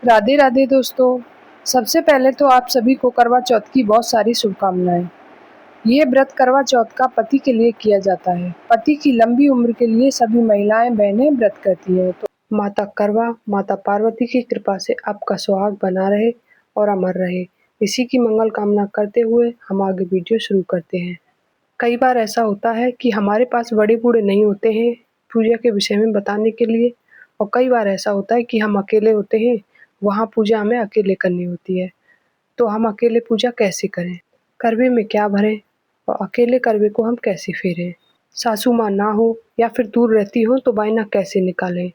राधे राधे दोस्तों। सबसे पहले तो आप सभी को करवा चौथ की बहुत सारी शुभकामनाएं। ये व्रत करवा चौथ का पति के लिए किया जाता है। पति की लंबी उम्र के लिए सभी महिलाएं बहनें व्रत करती हैं। तो माता करवा माता पार्वती की कृपा से आपका सुहाग बना रहे और अमर रहे, इसी की मंगल कामना करते हुए हम आगे वीडियो शुरू करते हैं। कई बार ऐसा होता है कि हमारे पास बड़े बूढ़े नहीं होते हैं पूजा के विषय में बताने के लिए, और कई बार ऐसा होता है कि हम अकेले होते हैं, वहाँ पूजा हमें अकेले करनी होती है। तो हम अकेले पूजा कैसे करें, करवे में क्या भरें और अकेले करवे को हम कैसे फेरें, सासू माँ ना हो या फिर दूर रहती हो तो बायना कैसे निकालें,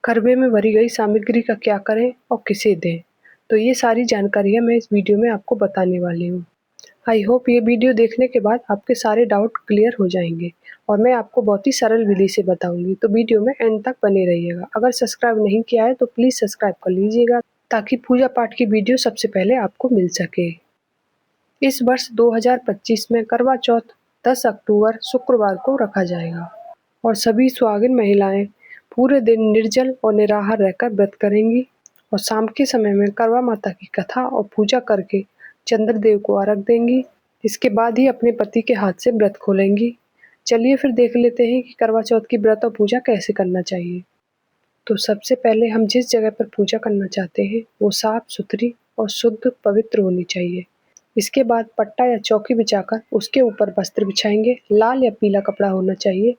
करवे में भरी गई सामग्री का क्या करें और किसे दें। तो ये सारी जानकारियाँ मैं इस वीडियो में आपको बताने वाली हूँ। आई होप ये वीडियो देखने के बाद आपके सारे डाउट क्लियर हो जाएंगे और मैं आपको बहुत ही सरल विधि से बताऊंगी। तो वीडियो में एंड तक बने रहिएगा। अगर सब्सक्राइब नहीं किया है तो प्लीज़ सब्सक्राइब कर लीजिएगा ताकि पूजा पाठ की वीडियो सबसे पहले आपको मिल सके। इस वर्ष 2025 में करवा चौथ 10 अक्टूबर शुक्रवार को रखा जाएगा और सभी सुहागिन महिलाएं पूरे दिन निर्जल और निराहार रहकर व्रत करेंगी और शाम के समय में करवा माता की कथा और पूजा करके चंद्रदेव को अर्घ देंगी। इसके बाद ही अपने पति के हाथ से व्रत खोलेंगी। चलिए फिर देख लेते हैं कि करवा चौथ की व्रत और पूजा कैसे करना चाहिए। तो सबसे पहले हम जिस जगह पर पूजा करना चाहते हैं वो साफ सुथरी और शुद्ध पवित्र होनी चाहिए। इसके बाद पट्टा या चौकी बिछाकर उसके ऊपर वस्त्र बिछाएंगे। लाल या पीला कपड़ा होना चाहिए।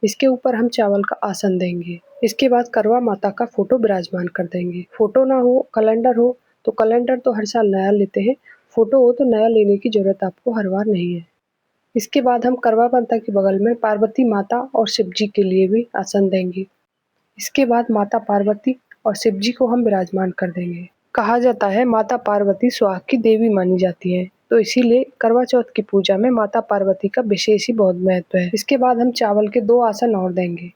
इसके ऊपर हम चावल का आसन देंगे। इसके बाद करवा माता का फोटो विराजमान कर देंगे। फोटो ना हो, कैलेंडर हो तो कैलेंडर तो हर साल नया लेते हैं, फोटो हो तो नया लेने की जरूरत आपको हर बार नहीं है। इसके बाद हम करवा माता के बगल में पार्वती माता और शिव जी के लिए भी आसन देंगे। इसके बाद माता पार्वती और शिव जी को हम विराजमान कर देंगे। कहा जाता है माता पार्वती सुहाग की देवी मानी जाती है, तो इसीलिए करवा चौथ की पूजा में माता पार्वती का विशेष ही बहुत महत्व है। इसके बाद हम चावल के 2 आसन और देंगे।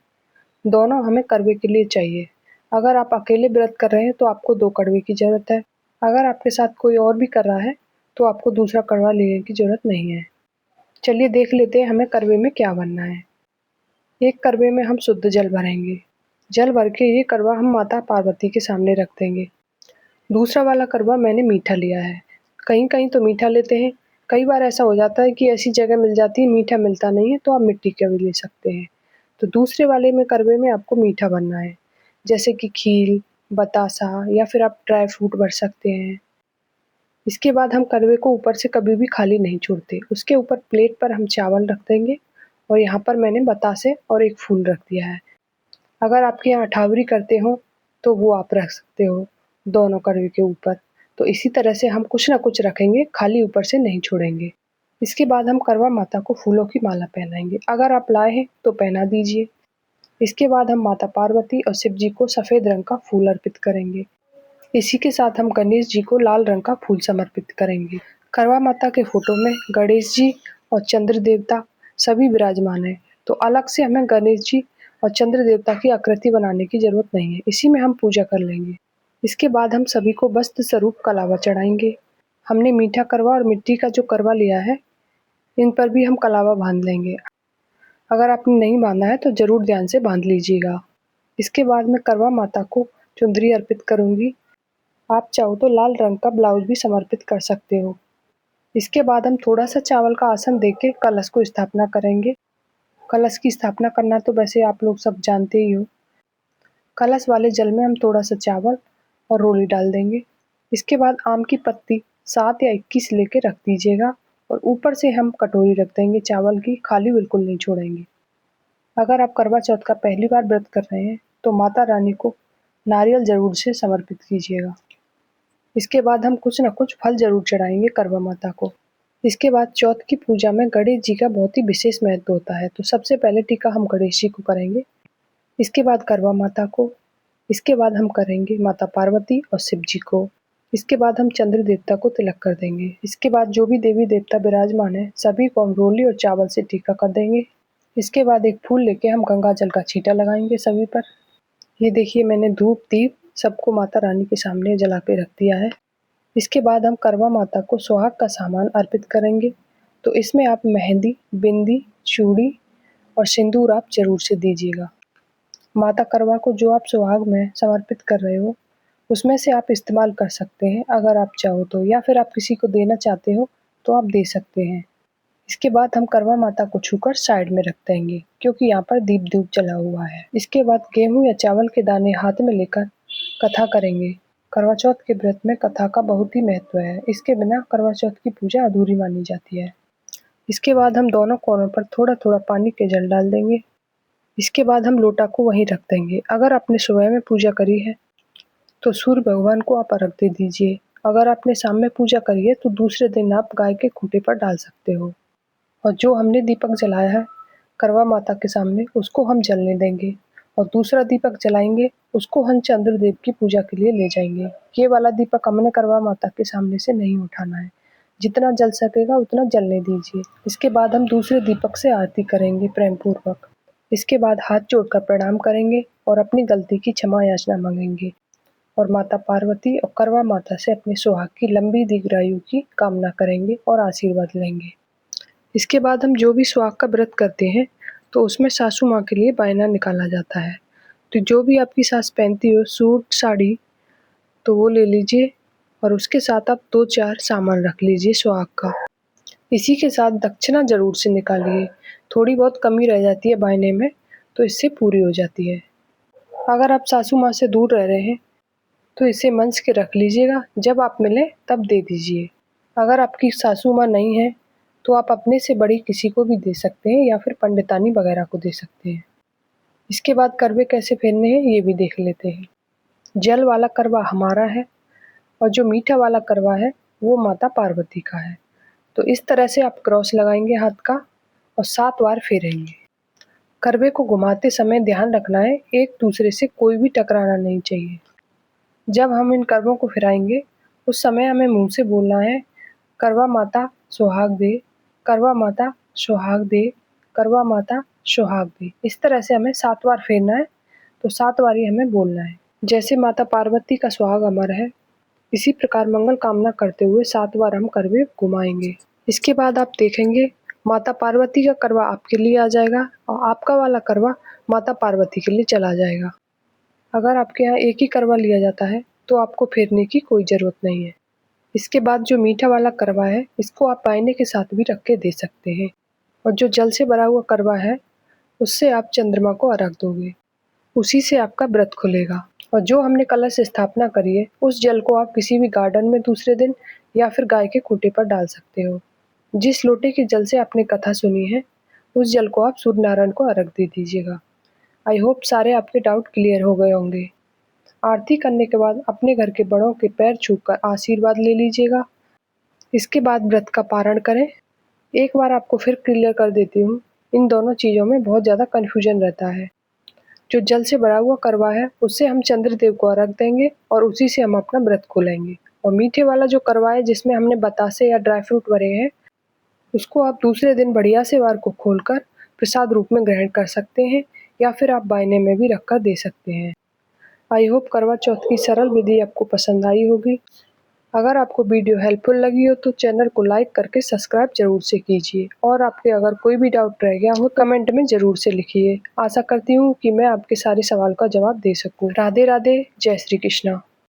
दोनों हमें करवे के लिए चाहिए। अगर आप अकेले व्रत कर रहे हैं तो आपको 2 कड़वे की जरूरत है। अगर आपके साथ कोई और भी कर रहा है तो आपको दूसरा कड़वा लेने की जरूरत नहीं है। चलिए देख लेते हैं हमें करवे में क्या भरना है। एक करवे में हम शुद्ध जल भरेंगे। जल भर के ये करवा हम माता पार्वती के सामने रख देंगे। दूसरा वाला करवा मैंने मीठा लिया है। कहीं-कहीं तो मीठा लेते हैं। कई बार ऐसा हो जाता है कि ऐसी जगह मिल जाती है मीठा मिलता नहीं है, तो आप मिट्टी का भी ले सकते हैं। तो दूसरे वाले में करवे में आपको मीठा भरना है, जैसे कि खीर, बतासा या फिर आप ड्राई फ्रूट भर सकते हैं। इसके बाद हम करवे को ऊपर से कभी भी खाली नहीं छोड़ते। उसके ऊपर प्लेट पर हम चावल रख देंगे और यहाँ पर मैंने बतासे और एक फूल रख दिया है। अगर आपके यहाँ अठावरी करते हो तो वो आप रख सकते हो दोनों करवे के ऊपर। तो इसी तरह से हम कुछ ना कुछ रखेंगे, खाली ऊपर से नहीं छोड़ेंगे। इसके बाद हम करवा माता को फूलों की माला पहनाएंगे। अगर आप लाए हैं तो पहना दीजिए। इसके बाद हम माता पार्वती और शिव जी को सफ़ेद रंग का फूल अर्पित करेंगे। इसी के साथ हम गणेश जी को लाल रंग का फूल समर्पित करेंगे। करवा माता के फोटो में गणेश जी और चंद्र देवता सभी विराजमान हैं, तो अलग से हमें गणेश जी और चंद्र देवता की आकृति बनाने की जरूरत नहीं है, इसी में हम पूजा कर लेंगे। इसके बाद हम सभी को वस्त्र स्वरूप कलावा चढ़ाएंगे। हमने मीठा करवा और मिट्टी का जो करवा लिया है, इन पर भी हम कलावा बांध लेंगे। अगर आपने नहीं बांधा है तो जरूर ध्यान से बांध लीजिएगा। इसके बाद मैं करवा माता को चुंदरी अर्पित करूंगी। आप चाहो तो लाल रंग का ब्लाउज भी समर्पित कर सकते हो। इसके बाद हम थोड़ा सा चावल का आसन देके कलश को स्थापना करेंगे। कलश की स्थापना करना तो वैसे आप लोग सब जानते ही हो। कलश वाले जल में हम थोड़ा सा चावल और रोली डाल देंगे। इसके बाद आम की पत्ती 7 या 21 लेके रख दीजिएगा और ऊपर से हम कटोरी रख देंगे चावल की, खाली बिल्कुल नहीं छोड़ेंगे। अगर आप करवा चौथ का पहली बार व्रत कर रहे हैं तो माता रानी को नारियल जरूर से समर्पित कीजिएगा। इसके बाद हम कुछ न कुछ फल जरूर चढ़ाएंगे करवा माता को। इसके बाद चौथ की पूजा में गणेश जी का बहुत ही विशेष महत्व होता है, तो सबसे पहले टीका हम गणेश जी को करेंगे। इसके बाद करवा माता को। इसके बाद हम करेंगे माता पार्वती और शिव जी को। इसके बाद हम चंद्र देवता को तिलक कर देंगे। इसके बाद जो भी देवी देवता विराजमान है सभी को हम रोली और चावल से टीका कर देंगे। इसके बाद एक फूल लेके हम गंगा जल का छींटा लगाएंगे सभी पर। ये देखिए मैंने धूप दीप सबको माता रानी के सामने जला के रख दिया है। इसके बाद हम करवा माता को सुहाग का सामान अर्पित करेंगे, तो इसमें आप मेहंदी, बिंदी, चूड़ी और सिंदूर आप जरूर से दीजिएगा। माता करवा को जो आप सुहाग में समर्पित कर रहे हो उसमें से आप इस्तेमाल कर सकते हैं अगर आप चाहो तो, या फिर आप किसी को देना चाहते हो तो आप दे सकते हैं। इसके बाद हम करवा माता को छूकर साइड में रख देंगे, क्योंकि यहाँ पर दीप धूप जला हुआ है। इसके बाद गेहूं या चावल के दाने हाथ में लेकर कथा करेंगे। करवा चौथ के व्रत में कथा का बहुत ही महत्व है। इसके बिना करवा चौथ की पूजा अधूरी मानी जाती है। इसके बाद हम दोनों कोनों पर थोड़ा थोड़ा पानी के जल डाल देंगे। इसके बाद हम लोटा को वहीं रख देंगे। अगर आपने सुबह में पूजा करी है तो सूर्य भगवान को आप अर्घ दे दीजिए। अगर आपने शाम में पूजा करी है तो दूसरे दिन आप गाय के खूंटे पर डाल सकते हो। और जो हमने दीपक जलाया है करवा माता के सामने, उसको हम जलने देंगे, और दूसरा दीपक जलाएंगे, उसको हम चंद्रदेव की पूजा के लिए ले जाएंगे। ये वाला दीपक हमने करवा माता के सामने से नहीं उठाना है। जितना जल सकेगा उतना जलने दीजिए। इसके बाद हम दूसरे दीपक से आरती करेंगे प्रेम पूर्वक। इसके बाद हाथ जोड़कर प्रणाम करेंगे और अपनी गलती की क्षमा याचना मांगेंगे, और माता पार्वती और करवा माता से अपने सुहाग की लंबी दीर्घायु की कामना करेंगे और आशीर्वाद लेंगे। इसके बाद हम जो भी सुहाग का व्रत करते हैं तो उसमें सासू माँ के लिए बायना निकाला जाता है। तो जो भी आपकी सास पहनती हो सूट साड़ी तो वो ले लीजिए, और उसके साथ आप 2-4 सामान रख लीजिए सुहाग का। इसी के साथ दक्षिणा जरूर से निकालिए। थोड़ी बहुत कमी रह जाती है बायने में तो इससे पूरी हो जाती है। अगर आप सासू माँ से दूर रह रहे हैं तो इसे मंच के रख लीजिएगा, जब आप मिले तब दे दीजिए। अगर आपकी सासू माँ नहीं है तो आप अपने से बड़ी किसी को भी दे सकते हैं, या फिर पंडितानी वगैरह को दे सकते हैं। इसके बाद करवे कैसे फेरने हैं ये भी देख लेते हैं। जल वाला करवा हमारा है और जो मीठा वाला करवा है वो माता पार्वती का है। तो इस तरह से आप क्रॉस लगाएंगे हाथ का और 7 बार फेरेंगे। करवे को घुमाते समय ध्यान रखना है एक दूसरे से कोई भी टकराना नहीं चाहिए। जब हम इन करवों को फिराएंगे उस समय हमें मुंह से बोलना है, करवा माता सुहाग दे, करवा माता सुहाग दे, करवा माता सुहाग दे। इस तरह से हमें 7 बार फेरना है, तो 7 बार ही हमें बोलना है। जैसे माता पार्वती का सुहाग अमर है, इसी प्रकार मंगल कामना करते हुए 7 बार हम करवे घुमाएंगे। इसके बाद आप देखेंगे माता पार्वती का करवा आपके लिए आ जाएगा और आपका वाला करवा माता पार्वती के लिए चला जाएगा। अगर आपके यहाँ एक ही करवा लिया जाता है तो आपको फेरने की कोई ज़रूरत नहीं है। इसके बाद जो मीठा वाला करवा है इसको आप बायने के साथ भी रख के दे सकते हैं, और जो जल से भरा हुआ करवा है उससे आप चंद्रमा को अर्घ दोगे, उसी से आपका व्रत खुलेगा। और जो हमने कलश स्थापना करी है उस जल को आप किसी भी गार्डन में दूसरे दिन या फिर गाय के खूंटे पर डाल सकते हो। जिस लोटे के जल से आपने कथा सुनी है उस जल को आप सूर्य नारायण को अर्घ दे दीजिएगा। आई होप सारे आपके डाउट क्लियर हो गए होंगे। आरती करने के बाद अपने घर के बड़ों के पैर छूकर आशीर्वाद ले लीजिएगा। इसके बाद व्रत का पारण करें। एक बार आपको फिर क्लियर कर देती हूँ, इन दोनों चीज़ों में बहुत ज़्यादा कन्फ्यूजन रहता है। जो जल से भरा हुआ करवा है उससे हम चंद्रदेव को अर्घ देंगे और उसी से हम अपना व्रत खोलेंगे। और मीठे वाला जो करवा है जिसमें हमने बतासे या ड्राई फ्रूट भरे हैं उसको आप दूसरे दिन बढ़िया से वार को खोलकर प्रसाद रूप में ग्रहण कर सकते हैं, या फिर आप बायने में भी रखकर दे सकते हैं। आई होप करवा चौथ की सरल विधि आपको पसंद आई होगी। अगर आपको वीडियो हेल्पफुल लगी हो तो चैनल को लाइक करके सब्सक्राइब जरूर से कीजिए, और आपके अगर कोई भी डाउट रह गया हो कमेंट में जरूर से लिखिए। आशा करती हूँ कि मैं आपके सारे सवाल का जवाब दे सकूँ। राधे राधे, जय श्री कृष्णा।